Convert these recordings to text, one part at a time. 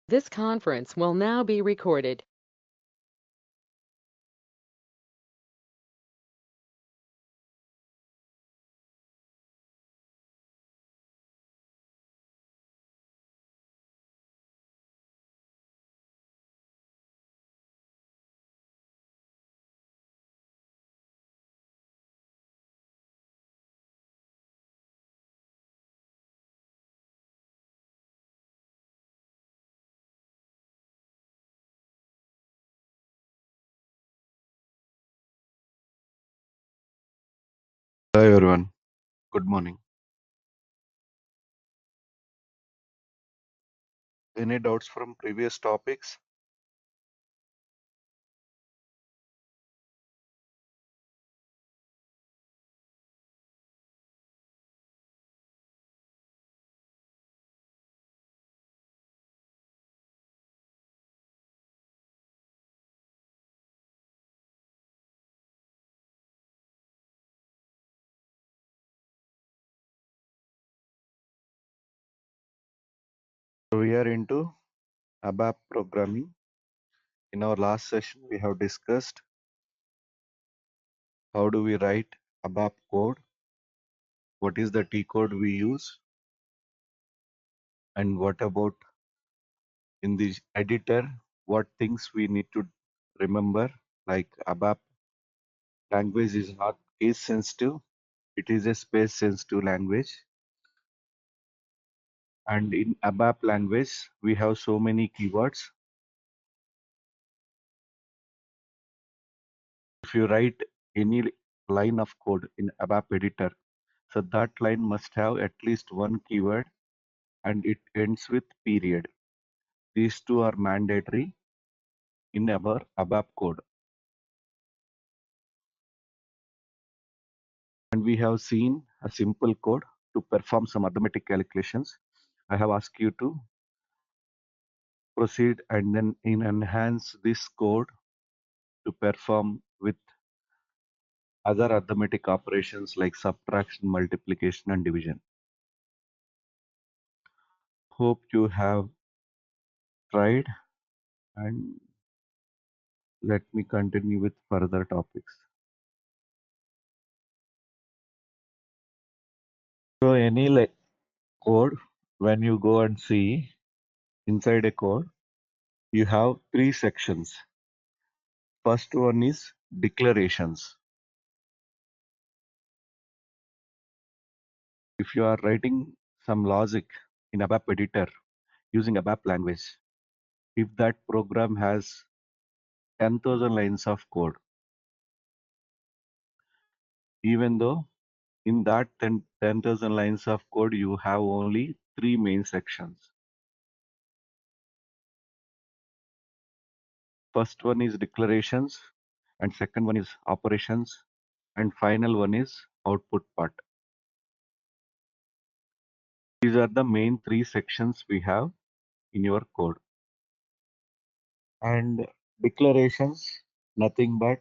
This conference will now be recorded. Hi everyone, good morning. Any doubts from previous topics? So we are into ABAP programming. In our last session, we have discussed how do we write ABAP code, what is the T code we use, and what about in the editor, what things we need to remember, like ABAP language is not case sensitive, it is a space sensitive language. And in ABAP language, we have so many keywords. If you write any line of code in ABAP editor, so that line must have at least one keyword and it ends with period. These two are mandatory in our ABAP code. And we have seen a simple code to perform some arithmetic calculations. I have asked you to proceed and then enhance this code to perform with other arithmetic operations like subtraction, multiplication, and division. Hope you have tried, and let me continue with further topics. So any like code, when you go and see inside a code, you have three sections. First one is declarations. If you are writing some logic in ABAP editor using ABAP language, if that program has 10,000 lines of code, even though in that 10,000 lines of code, you have only three main sections. First one is declarations, and second one is operations, and final one is output part. These are the main three sections we have in your code. And declarations, nothing but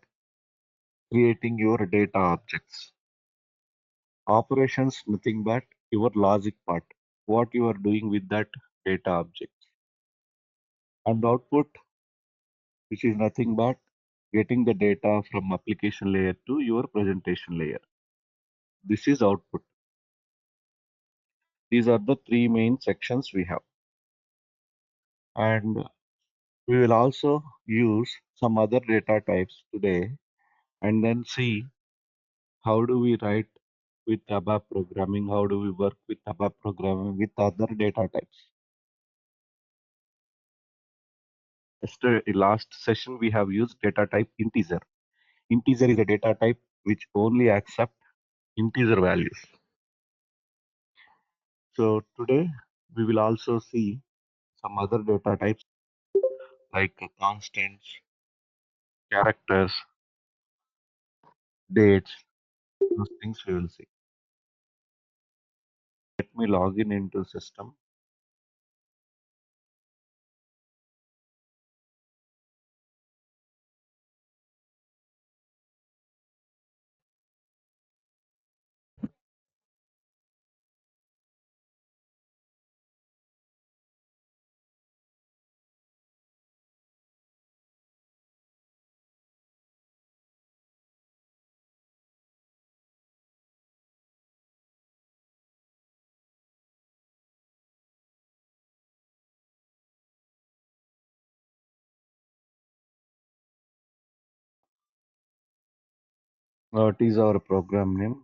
creating your data objects. Operations, nothing but your logic part, what you are doing with that data object. And output, which is nothing but getting the data from application layer to your presentation layer. This is output. These are the three main sections we have. And we will also use some other data types today and then see how do we write with ABAP programming, how do we work with ABAP programming with other data types. Yesterday, last session, we have used data type integer. Integer is a data type which only accepts integer values. So today we will also see some other data types like constants, characters, dates, those things we will see. Let me log in into system. What is our program name?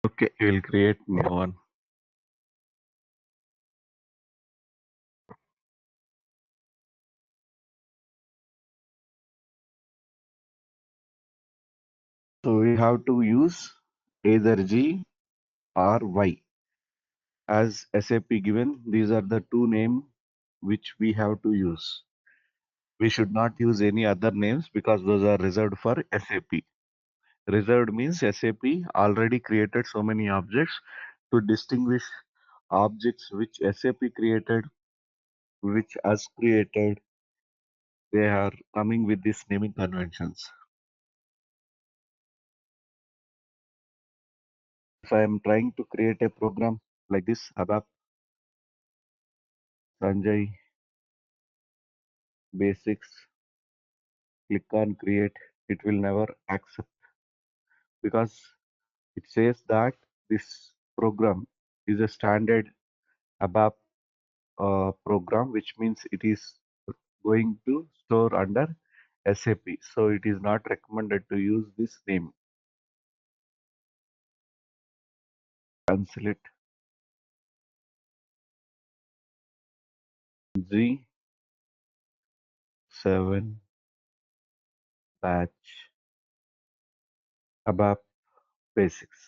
Okay, we'll create new one. So we have to use either G or Y as SAP given. These are the two names which we have to use. We should not use any other names because those are reserved for SAP. Reserved means SAP already created so many objects. To distinguish objects which SAP created, which us created, they are coming with these naming conventions. If I am trying to create a program like this, ABAP Sanjay Basics, click on create, it will never accept because it says that this program is a standard ABAP program, which means it is going to store under SAP. So it is not recommended to use this name. Cancel it. G7 batch ABAP basics.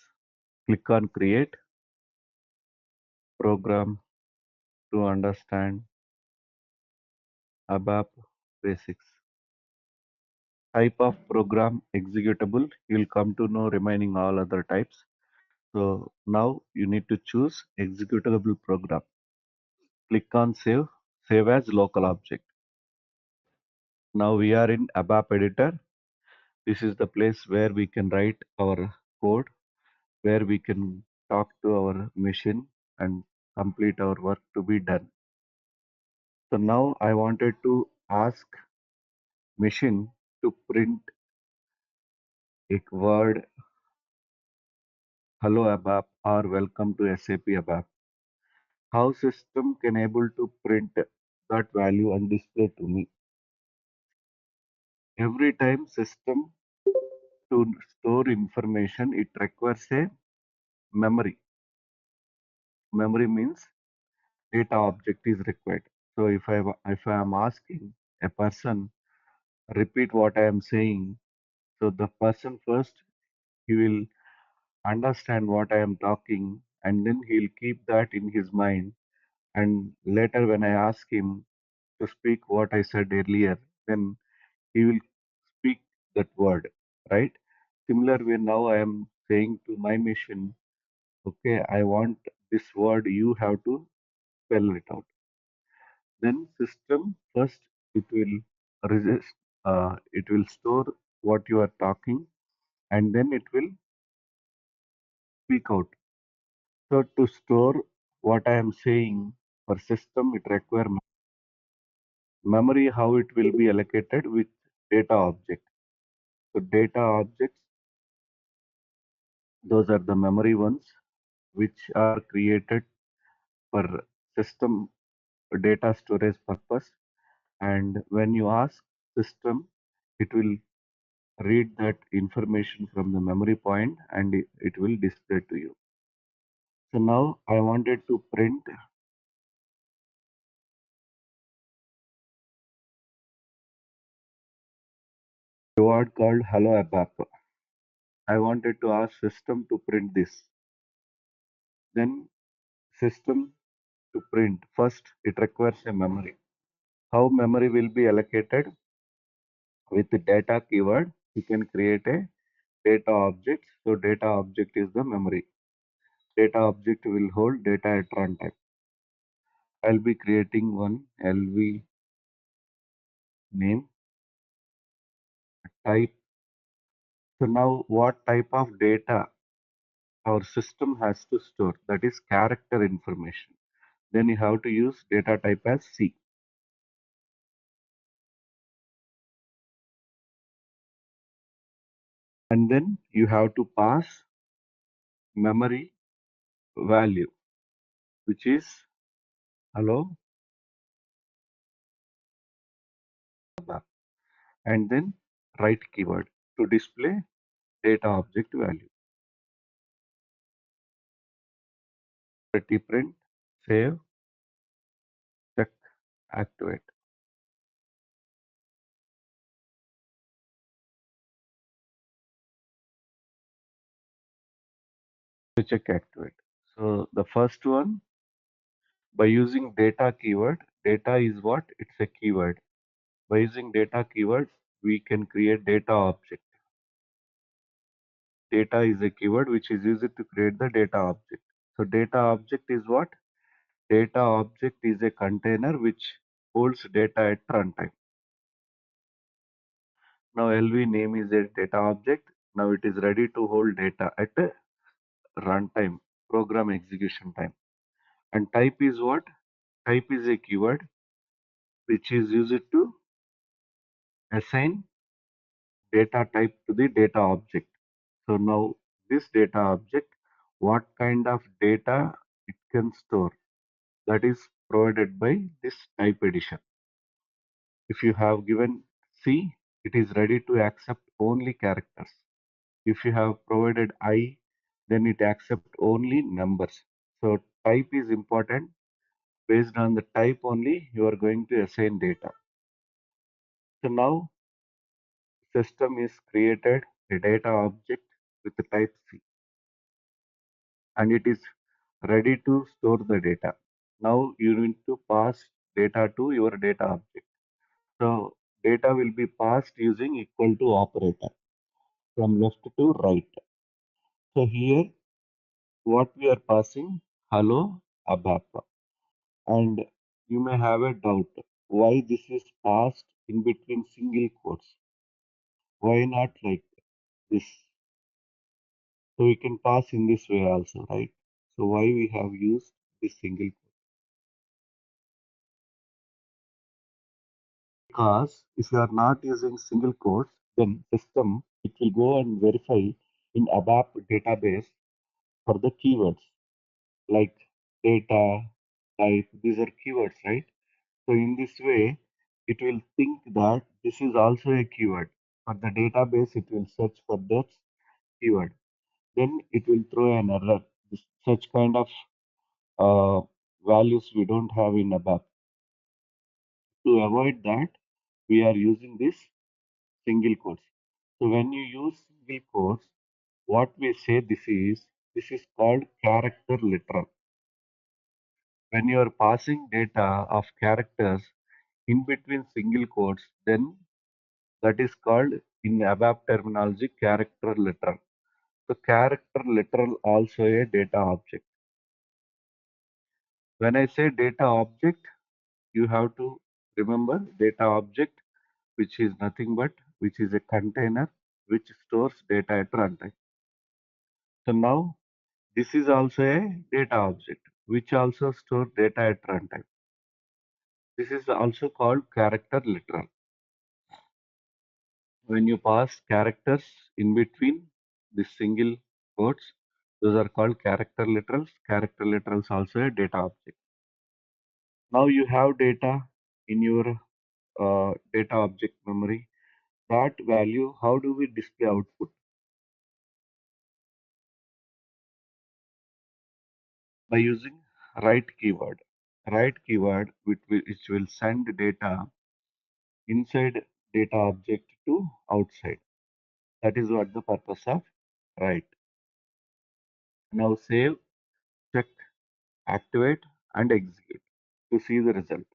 Click on create program to understand ABAP basics. Type of program executable. You'll come to know remaining all other types. So now you need to choose executable program. Click on save. Save as local object. Now we are in ABAP editor. This is the place where we can write our code, where we can talk to our machine and complete our work to be done. So now I wanted to ask machine to print a word hello ABAP or welcome to SAP ABAP. How system can able to print that value and display to me. Every time system to store information, it requires a memory. Memory means data object is required. So if I am asking a person repeat what I am saying, so the person first he will understand what I am talking and then he'll keep that in his mind, and later when I ask him to speak what I said earlier, then he will speak that word, right? Similar way now I am saying to my machine, okay, I want this word, you have to spell it out. Then system first it will resist, it will store what you are talking, and then it will speak out. So to store what I am saying for system, it require memory. How it will be allocated with data object. So data objects, those are the memory ones which are created for system data storage purpose. And when you ask system, it will read that information from the memory point and it will display to you. So now I wanted to print a word called hello ABAP. I wanted to ask system to print this. Then system to print. First, it requires a memory. How memory will be allocated? With the data keyword, you can create a data object. So data object is the memory. Data object will hold data at runtime. I'll be creating one LV name type. So now what type of data our system has to store? That is character information. Then you have to use data type as C. And then you have to pass memory value, which is hello, and then write keyword to display data object value. Pretty print, save, check, activate. To check activate. So the first one, by using data keyword, data is what? It's a keyword. By using data keyword, we can create data object. Data is a keyword which is used to create the data object. So data object is what? Data object is a container which holds data at runtime. Now LV name is a data object. Now it is ready to hold data at a runtime, program execution time. And type is what? Type is a keyword which is used to assign data type to the data object. So now this data object, what kind of data it can store, that is provided by this type edition. If you have given C, it is ready to accept only characters. If you have provided I, then it accepts only numbers. So type is important. Based on the type only, you are going to assign data. So now system is created a data object with the type C, and it is ready to store the data. Now you need to pass data to your data object. So data will be passed using equal to operator from left to right. So here what we are passing, hello ABAP. And you may have a doubt why this is passed in between single quotes. Why not like this? So we can pass in this way also, right? So why we have used this single quote? Because if you are not using single quotes, then system it will go and verify in ABAP database for the keywords like data, type. These are keywords, right? So in this way, it will think that this is also a keyword. For the database, it will search for that keyword. Then it will throw an error. Such kind of values we don't have in ABAP. To avoid that, we are using this single quotes. So when you use single quotes, what we say this is called character literal. When you are passing data of characters in between single quotes, then that is called in ABAP terminology character literal. So character literal also a data object. When I say data object, you have to remember data object, which is nothing but which is a container which stores data at runtime. So now this is also a data object which also stores data at runtime. This is also called character literal. When you pass characters in between the single quotes, those are called character literals. Character literals also a data object. Now you have data in your data object memory. That value, how do we display output? By using write keyword. Write keyword which will send data inside data object to outside. That is what the purpose of write. Now save. check, activate, and execute to see the result.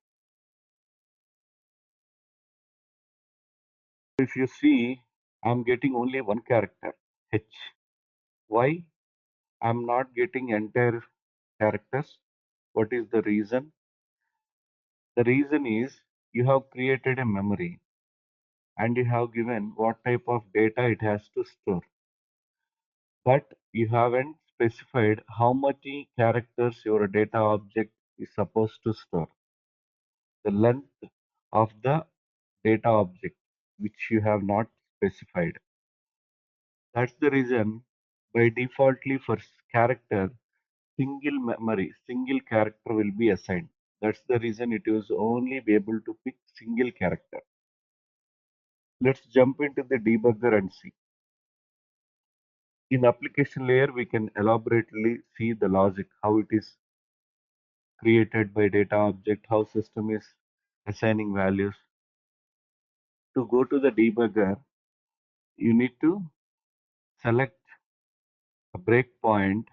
If you see, I'm getting only one character, H. Why? I'm not getting entire characters. What is the reason? The reason is you have created a memory and you have given what type of data it has to store. But you haven't specified how many characters your data object is supposed to store. The length of the data object, which you have not specified. That's the reason by defaultly for character, single memory, single character will be assigned. That's the reason it was only be able to pick single character. Let's jump into the debugger and see. In application layer, we can elaborately see the logic, how it is created by data object, how system is assigning values. To go to the debugger, you need to select a breakpoint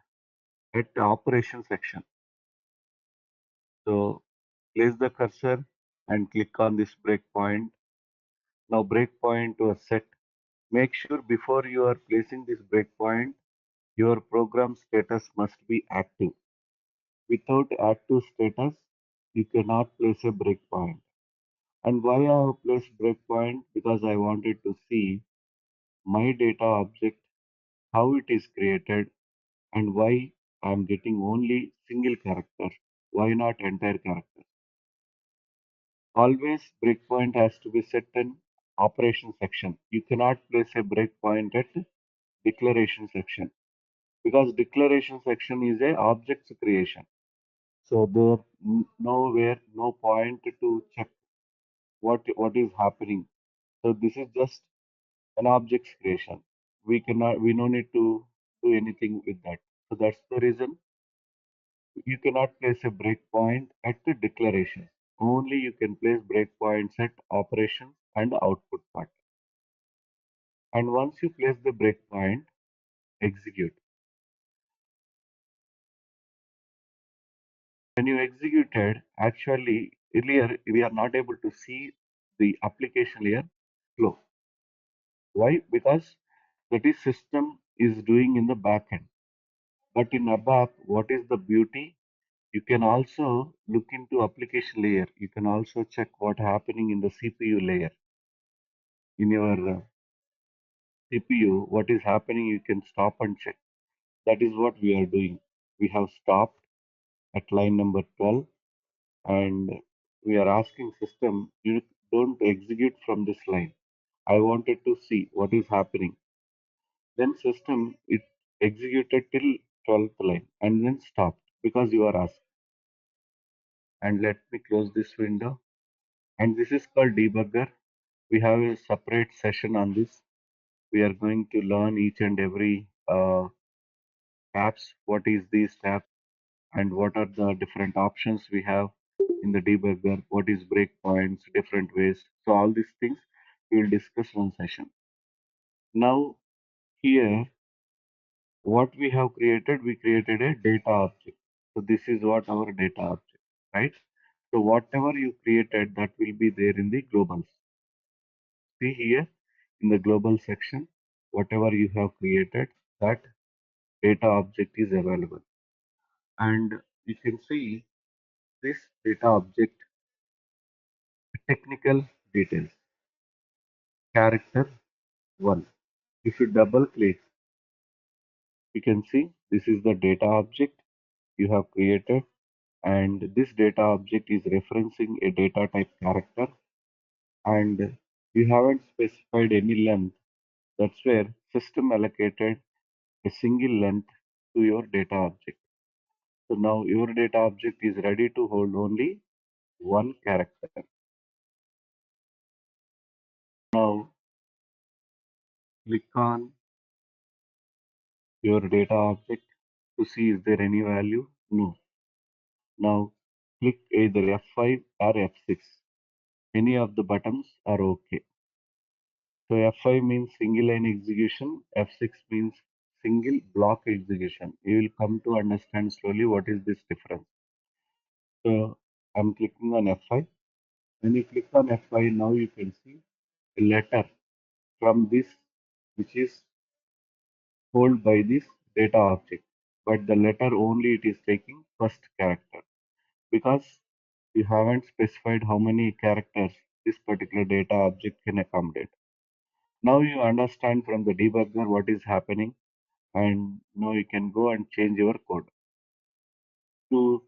at the operation section. So place the cursor and click on this breakpoint. Now breakpoint was set. Make sure before you are placing this breakpoint, your program status must be active. Without active status, you cannot place a breakpoint. And why I have placed breakpoint? Because I wanted to see my data object, how it is created, and why I am getting only single character. Why not entire character? Always breakpoint has to be set in operation section. You cannot place a breakpoint at declaration section because declaration section is a object's creation. So there nowhere no point to check what is happening. So this is just an object's creation. We no need to do anything with that. So that's the reason you cannot place a breakpoint at the declaration. Only you can place breakpoints at operation and output part. And once you place the breakpoint, execute. When you executed, actually earlier we are not able to see the application layer flow. Why? Because that is system is doing in the backend. But in ABAP, what is the beauty? You can also look into application layer. You can also check what happening in the CPU layer. In your CPU, what is happening, you can stop and check. That is what we are doing. We have stopped at line number 12 and we are asking system, you don't execute from this line. I wanted to see what is happening. Then system, it executed till 12th line and then stopped because you are asked. And let me close this window. And this is called debugger. We have a separate session on this. We are going to learn each and every tabs. What is these tabs and what are the different options we have in the debugger? What is breakpoints, different ways. So all these things we will discuss one session. Now here, what we have created, we created a data object. So this is what our data object, right? So whatever you created, that will be there in the globals. See here in the global section, whatever you have created, that data object is available. And you can see this data object technical details, character 1. If you double click, you can see this is the data object you have created, and this data object is referencing a data type character, and you haven't specified any length. That's where system allocated a single length to your data object. So now your data object is ready to hold only one character. Now click on your data object to see is there any value? No. Now click either F5 or F6. Any of the buttons are okay. So F5 means single line execution, F6 means single block execution. You will come to understand slowly what is this difference. So I'm clicking on F5. When you click on F5, now you can see a letter from this, which is held by this data object. But the letter only it is taking first character because you haven't specified how many characters this particular data object can accommodate. Now you understand from the debugger what is happening, and now you can go and change your code. To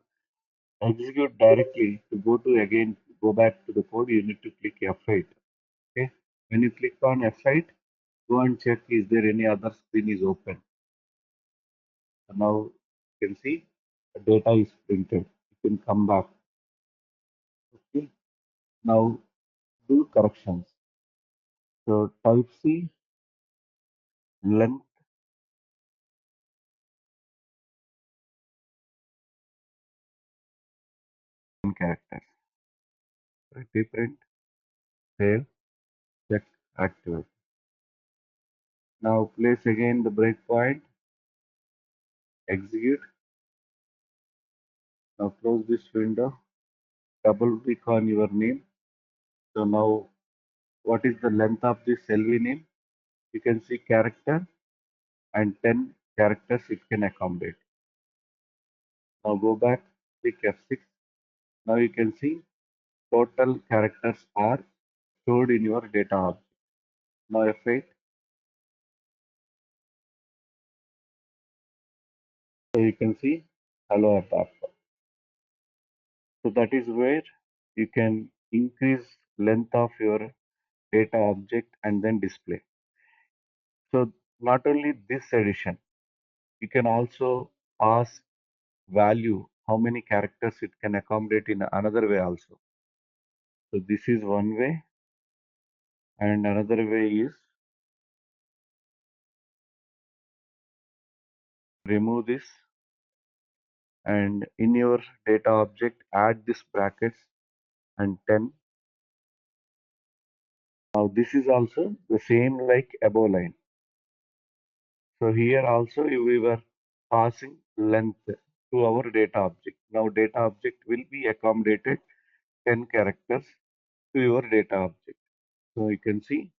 execute directly, to go to again go back to the code, you need to click F8. Okay. When you click on F8, go and check is there any other screen is open. So now you can see the data is printed. You can come back. Okay. Now do corrections. So type C length and characters. Reprint, save, check, activate. Now place again the breakpoint, execute. Now close this window, double click on your name. So now what is the length of this LV name? You can see character and 10 characters it can accommodate. Now go back, click F6. Now you can see total characters are stored in your data object. Now F8. So you can see hello ABAP. So that is where you can increase length of your data object and then display. So not only this addition, you can also pass value how many characters it can accommodate in another way also. So this is one way, and another way is remove this and in your data object add this brackets and 10. Now this is also the same like above line. So here also we were passing length to our data object. Now data object will be accommodated 10 characters to your data object. So you can see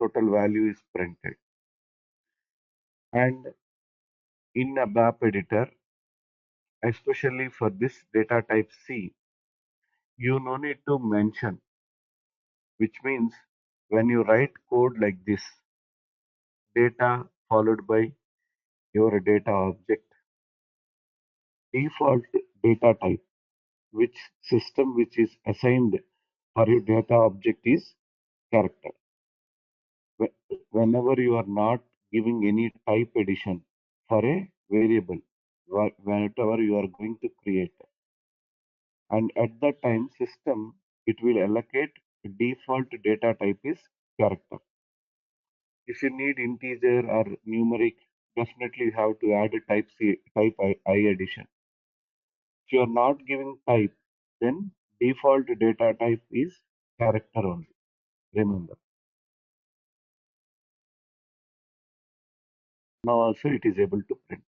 total value is printed. And in a BAP editor, especially for this data type C, you no need to mention, which means when you write code like this, data followed by your data object, default data type, which system which is assigned for your data object is character. Whenever you are not giving any type addition for a variable, whenever you are going to create, and at that time system it will allocate default data type is character. If you need integer or numeric, definitely you have to add a type I addition. If you are not giving type, then default data type is character only. Remember. Now also it is able to print.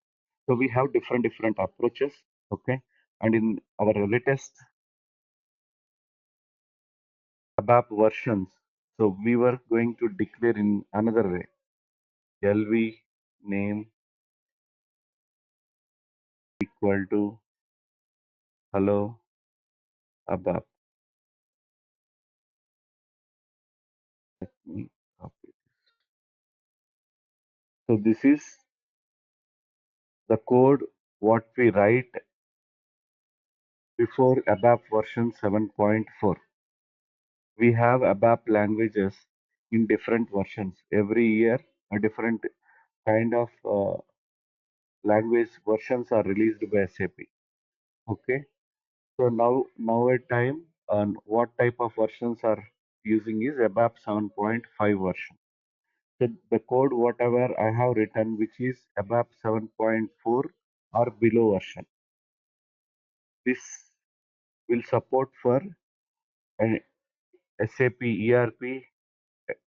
So we have different approaches. Okay. And in our latest ABAP versions, so we were going to declare in another way. LV name equal to hello ABAP. Let me copy. So this is the code what we write before ABAP version 7.4. We have ABAP languages in different versions. Every year, a different kind of language versions are released by SAP. Okay. So now at time, what type of versions are using is ABAP 7.5 version. So the code whatever I have written, which is ABAP 7.4 or below version, this will support for an SAP ERP,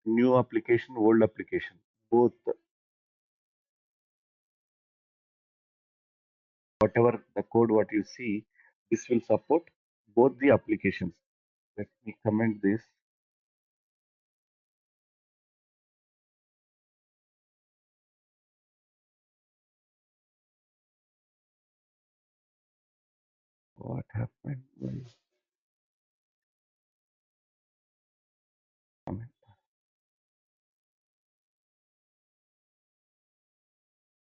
new application, old application, both. whatever the code what you see, this will support both the applications. Let me comment this. What happened? Well, comment.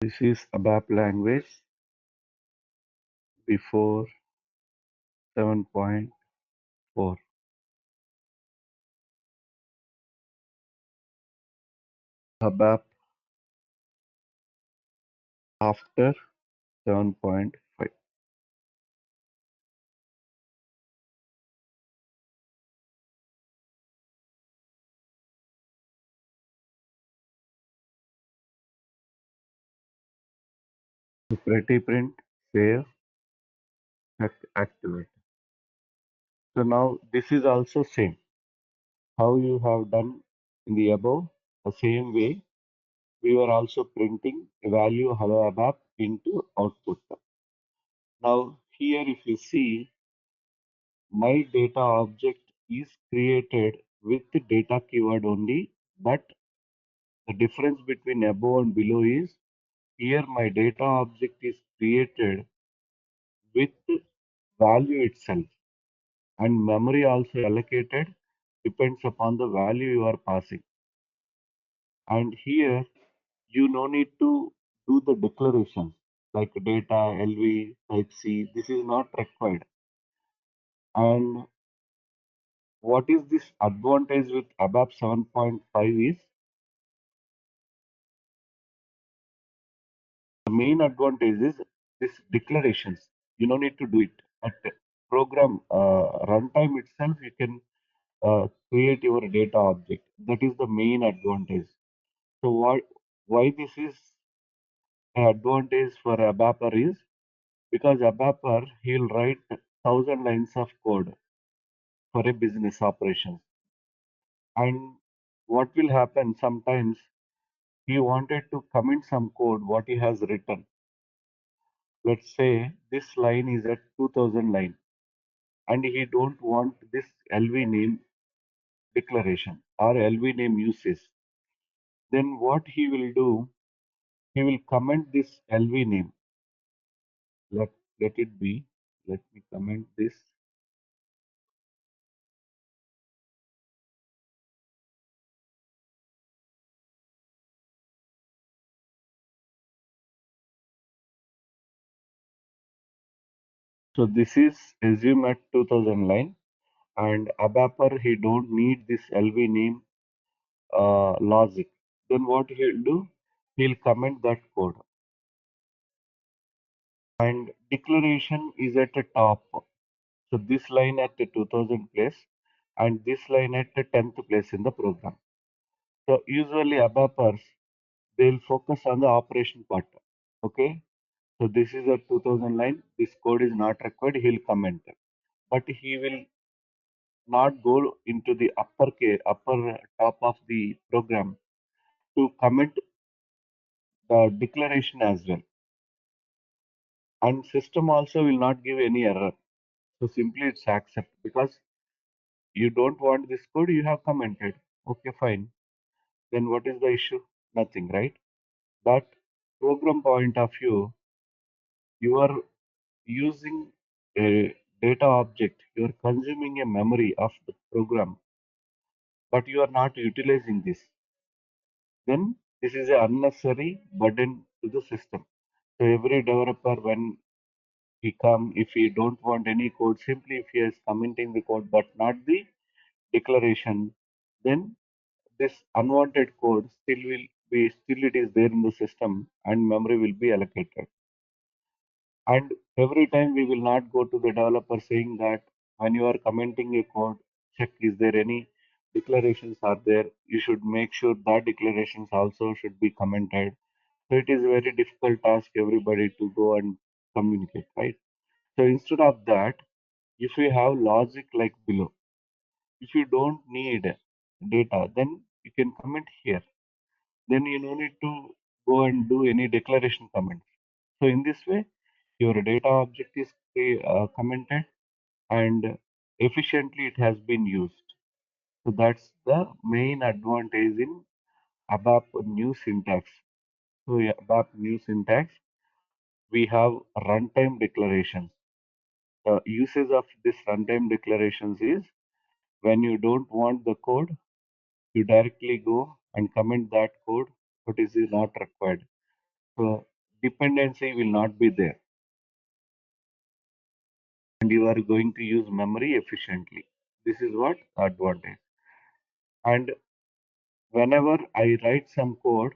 This is ABAP language before 7.4. ABAP after 7.5. So Pretty Print, save, activate. So now this is also same. How you have done in the above, the same way we were also printing a value hello ABAP into output. Now here if you see, my data object is created with the data keyword only, but the difference between above and below is here my data object is created with value itself, and memory also allocated depends upon the value you are passing. And here you no need to do the declarations like data, LV, type C. This is not required. And what is this advantage with ABAP 7.5 is the main advantage is this declarations. You don't need to do it. At the program runtime itself, you can create your data object. That is the main advantage. So why this is an advantage for ABAPer is because ABAPer he'll write 1,000 lines of code for a business operation. And what will happen sometimes he wanted to comment some code what he has written. Let's say this line is at 2000 line and he don't want this LV name declaration or LV name uses. Then what he will do, he will comment this LV name. Let it be. Let me comment this. So this is assume at 2000 line and ABAPer he don't need this LV name logic. Then what he'll do, he'll comment that code. And declaration is at the top. So this line at the 2000 place and this line at the 10th place in the program. So usually ABAPers, they'll focus on the operation part. Okay. So this is a 2000 line. This code is not required. He'll comment. But he will not go into the upper top of the program to comment the declaration as well. And system also will not give any error. So simply it's accept because you don't want this code, you have commented. Okay, fine. Then what is the issue? Nothing, right? But program point of view, you are using a data object, you are consuming a memory of the program, but you are not utilizing this. Then this is an unnecessary burden to the system. So every developer, when he come, if he don't want any code, simply if he is commenting the code but not the declaration, then this unwanted code still it is there in the system and memory will be allocated. And every time we will not go to the developer saying that when you are commenting a code, check is there any declarations are there. You should make sure that declarations also should be commented. So it is a very difficult task everybody to go and communicate, right? So instead of that, if you have logic like below, if you don't need data, then you can comment here. Then you no need to go and do any declaration comments. So in this way, Your data object is commented and efficiently it has been used. So that's the main advantage in ABAP new syntax. So ABAP new syntax, we have runtime declarations. The usage of this runtime declarations is when you don't want the code, you directly go and comment that code, but it is not required. So dependency will not be there and you are going to use memory efficiently. This is what advantage. And whenever I write some code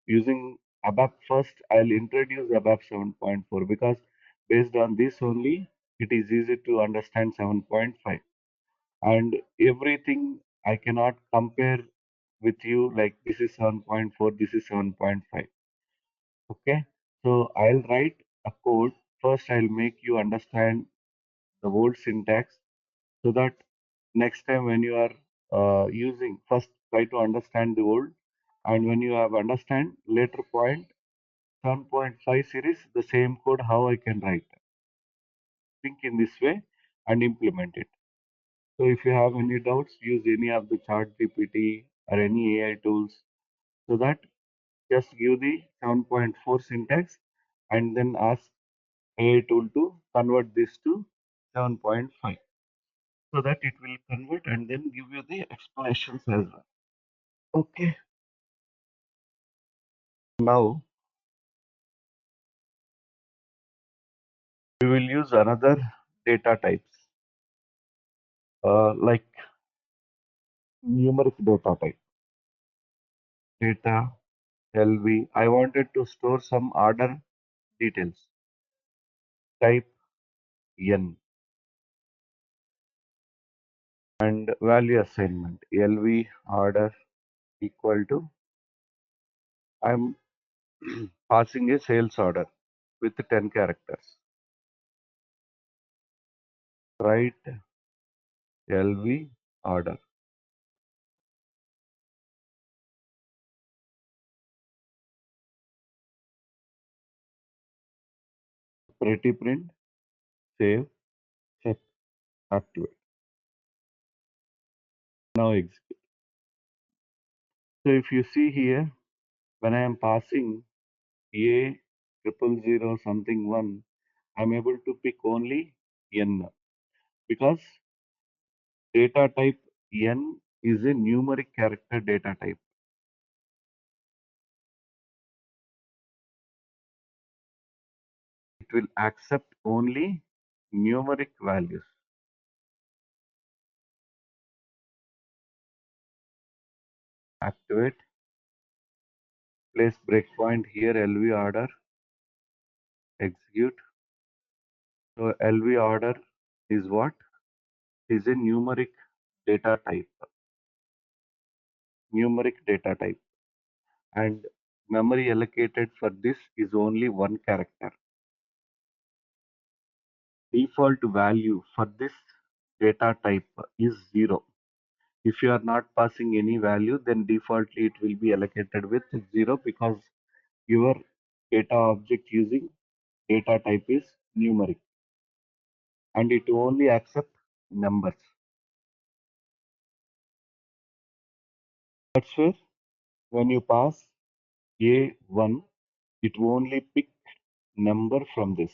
using ABAP first, I'll introduce ABAP 7.4 because based on this only, it is easy to understand 7.5. And everything I cannot compare with you like this is 7.4, this is 7.5. Okay, so I'll write a code. First, I'll make you understand the old syntax so that next time when you are using, first try to understand the old, and when you have understand later point 7.5 series, the same code how I can write. Think in this way and implement it. So if you have any doubts, use any of the chat GPT or any AI tools so that just give the 7.4 syntax and then ask AI tool to convert this to 7.5 so that it will convert and then give you the explanations as well. Okay. Now we will use another data types like numeric data type. Data LV. I wanted to store some order details. Type N and value assignment. LV order equal to I'm passing a sales order with 10 characters. Write LV order. Pretty print. Save. Check. Activate. Now execute. So if you see here, when I am passing A triple zero something one, I'm able to pick only N because data type N is a numeric character data type. It will accept only numeric values. Activate. Place breakpoint here. LV order. Execute. So LV order is what? Is a numeric data type. Numeric data type. And memory allocated for this is only one character. Default value for this data type is 0. If you are not passing any value, then defaultly it will be allocated with 0 because your data object using data type is numeric and it only accepts numbers. That's where when you pass A1, it only pick number from this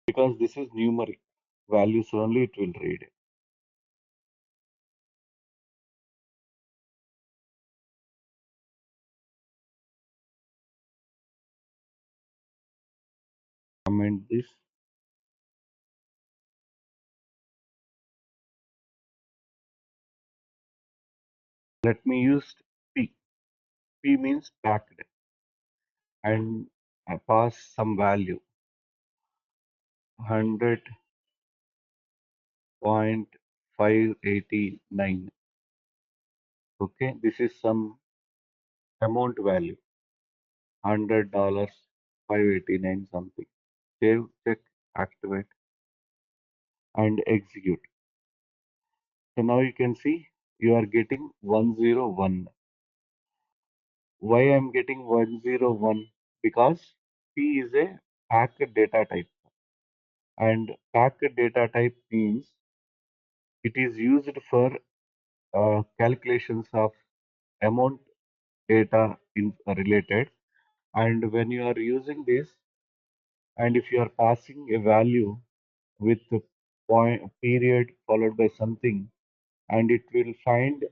because this is numeric values only it will read. Comment this. Let me use P. P means packed and I pass some value 100.589. Okay, this is some amount value $100, 589 something. Save, check, activate, and execute. So now you can see you are getting 101. why I'm getting 101? Because P is a packed data type, and packed data type means it is used for calculations of amount data in related. And when you are using this, and if you are passing a value with a point period followed by something, and it will find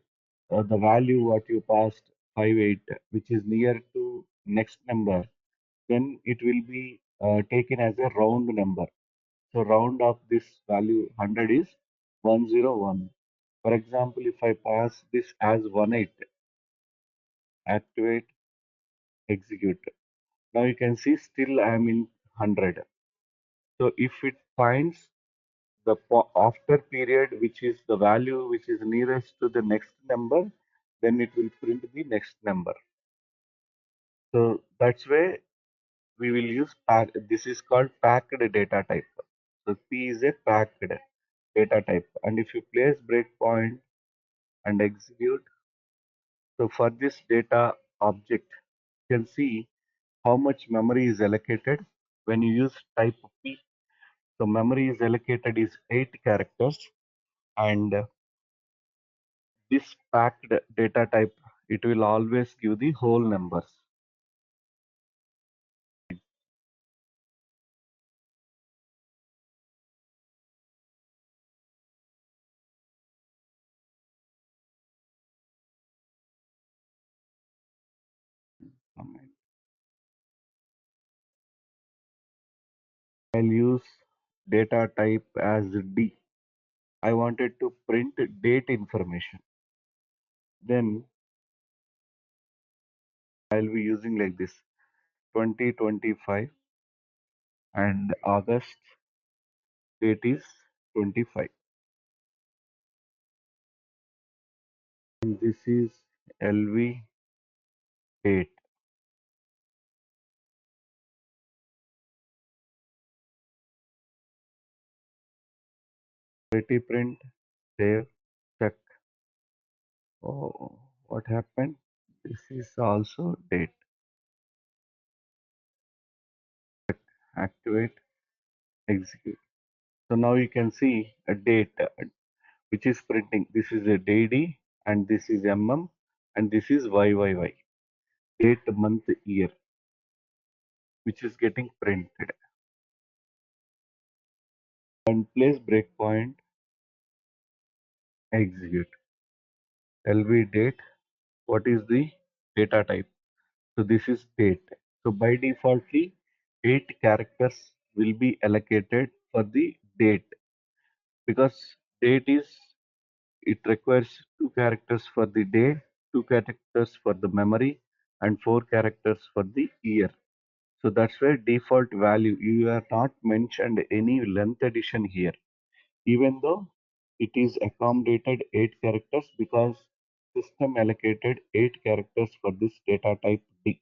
the value what you passed 58, which is near to next number, then it will be taken as a round number. So round of this value 100 is 101. For example, if I pass this as 18, activate, execute. Now you can see still I am in 100. So if it finds the after period, which is the value which is nearest to the next number, then it will print the next number. So that's why we will use pack. This is called packed data type. So P is a packed data type. And if you place breakpoint and execute, so for this data object, you can see how much memory is allocated when you use type P. So memory is allocated is 8 characters, and this packed data type, it will always give the whole numbers. I'll use data type as D. I wanted to print date information. Then I'll be using like this 2025, and August date is 25. And this is LV date. Pretty print, save, check. Oh, what happened? This is also date. Activate, execute. So now you can see a date which is printing. This is a DD, and this is MM, and this is YYY. Date, month, year, which is getting printed. And place breakpoint, execute. LV date. What is the data type? So this is date. So by defaultly, 8 characters will be allocated for the date, because date is, it requires 2 characters for the day, 2 characters for the memory, and 4 characters for the year. So that's why default value, you are not mentioned any length addition here, even though it is accommodated 8 characters, because system allocated 8 characters for this data type D.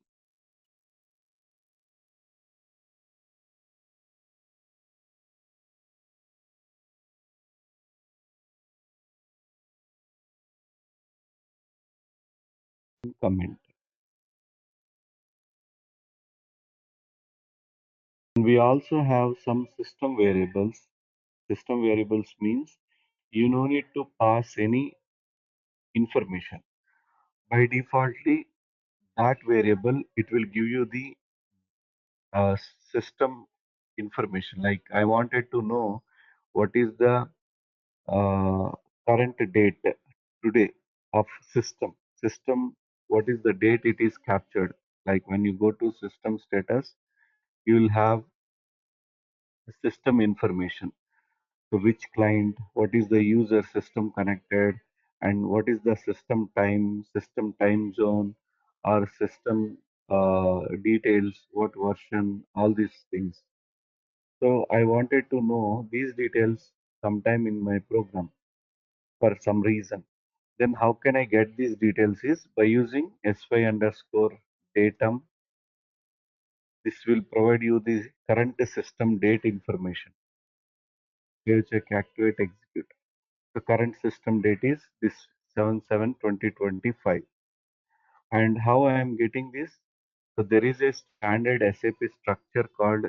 Comment. And we also have some system variables. System variables means you no need to pass any information. By defaultly, that variable, it will give you the uh, system information. Like I wanted to know what is the uh, current date today of system, what is the date it is captured. Like when you go to system status, you will have system information. So which client, what is the user system connected, and what is the system time zone, or system details, what version, all these things. So I wanted to know these details sometime in my program for some reason. Then how can I get these details is by using sy underscore datum. This will provide you the current system date information. Save, check, activate, execute. The current system date is this 7/7/2025. And how I am getting this? So there is a standard SAP structure called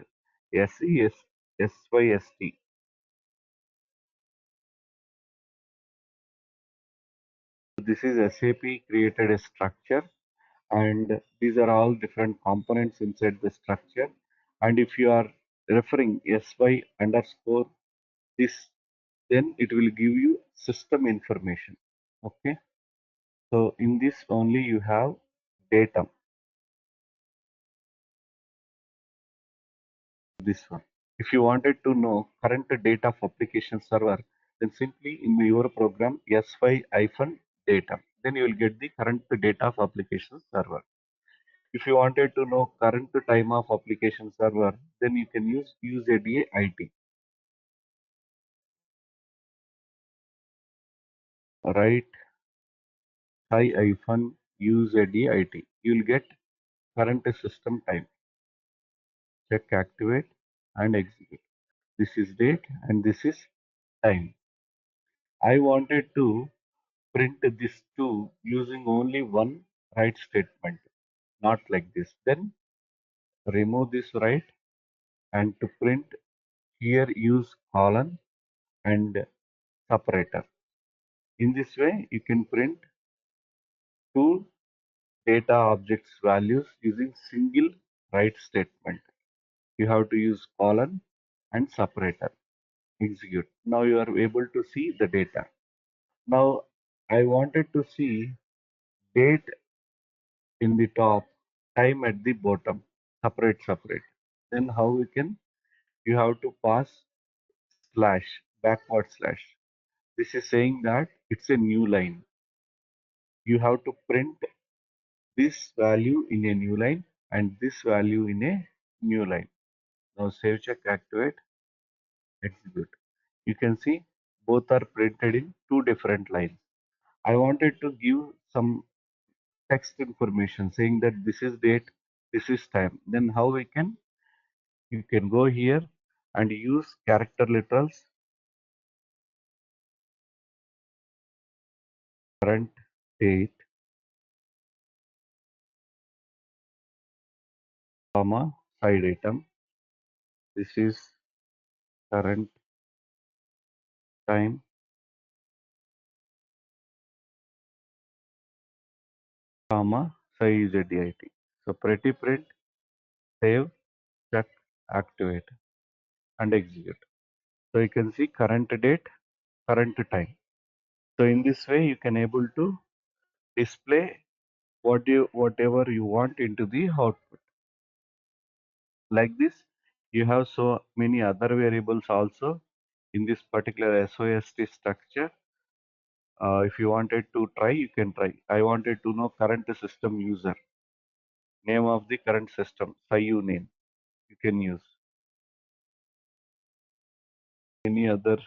SES SYST. This is SAP created a structure, and these are all different components inside the structure. And if you are referring SY underscore this, then it will give you system information. Okay. So in this only you have data, this one. If you wanted to know current data of application server, then simply in your program S5-data, then you will get the current data of application server. If you wanted to know current time of application server, then you can use UseADA IT. Write UseADA IT. You will get current system time. Check, activate, and execute. This is date and this is time. I wanted to print this two using only one write statement, not like this. Then remove this write, and to print here use colon and separator. In this way, you can print two data objects values using single write statement. You have to use colon and separator. Execute. Now you are able to see the data. Now I wanted to see date in the top, time at the bottom, separate. Then how we can, you have to pass slash, backward slash. This is saying that it's a new line. You have to print this value in a new line and this value in a new line. Now save, check, activate, execute. You can see both are printed in two different lines. I wanted to give some text information saying that this is date, this is time. Then how we can, you can go here and use character literals, current date, comma, side item. This is current time, comma, size DIT. So pretty print, save, check, activate, and execute. So you can see current date, current time. So in this way, you can able to display whatever you want into the output. Like this, you have so many other variables also in this particular SOST structure. If you wanted to try, you can try. I wanted to know current system user, name of the current system, SIU name. You can use any other.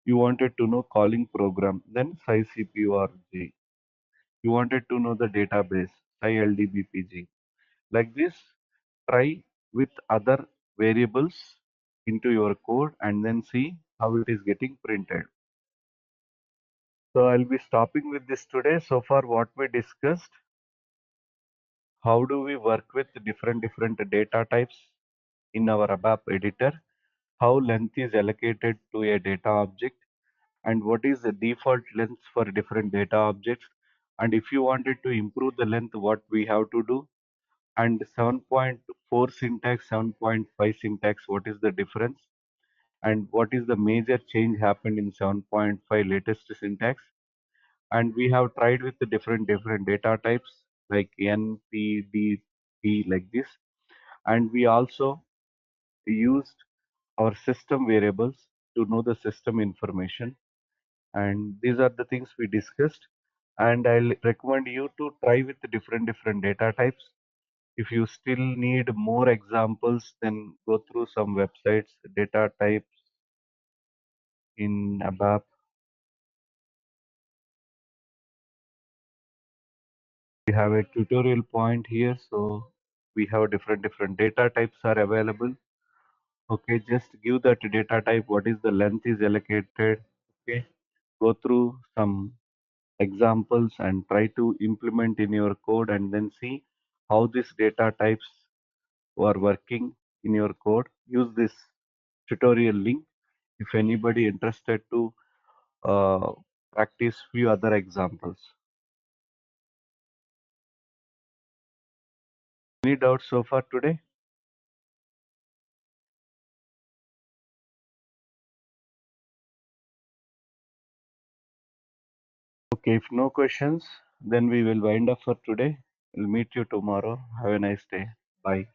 You wanted to know calling program, then SciCPU or G. You wanted to know the database, SciLDBPG. Like this, try with other variables into your code and then see how it is getting printed. So I'll be stopping with this today. So far, what we discussed, how do we work with different data types in our ABAP editor, how length is allocated to a data object, and what is the default length for different data objects. And if you wanted to improve the length, what we have to do, and 7.4 syntax, 7.5 syntax, what is the difference, and what is the major change happened in 7.5 latest syntax. And we have tried with the different data types like N, P, D, T, like this. And we also used our system variables to know the system information. And these are the things we discussed. And I'll recommend you to try with the different data types. If you still need more examples, then go through some websites, data types in ABAP. We have a tutorial point here, so we have different data types are available. Okay, just give that data type, what is the length is allocated. Okay, go through some examples and try to implement in your code and then see how these data types are working in your code. Use this tutorial link if anybody interested to uh, practice few other examples. Any doubts so far today? Okay, if no questions, then we will wind up for today. We'll meet you tomorrow. Have a nice day. Bye.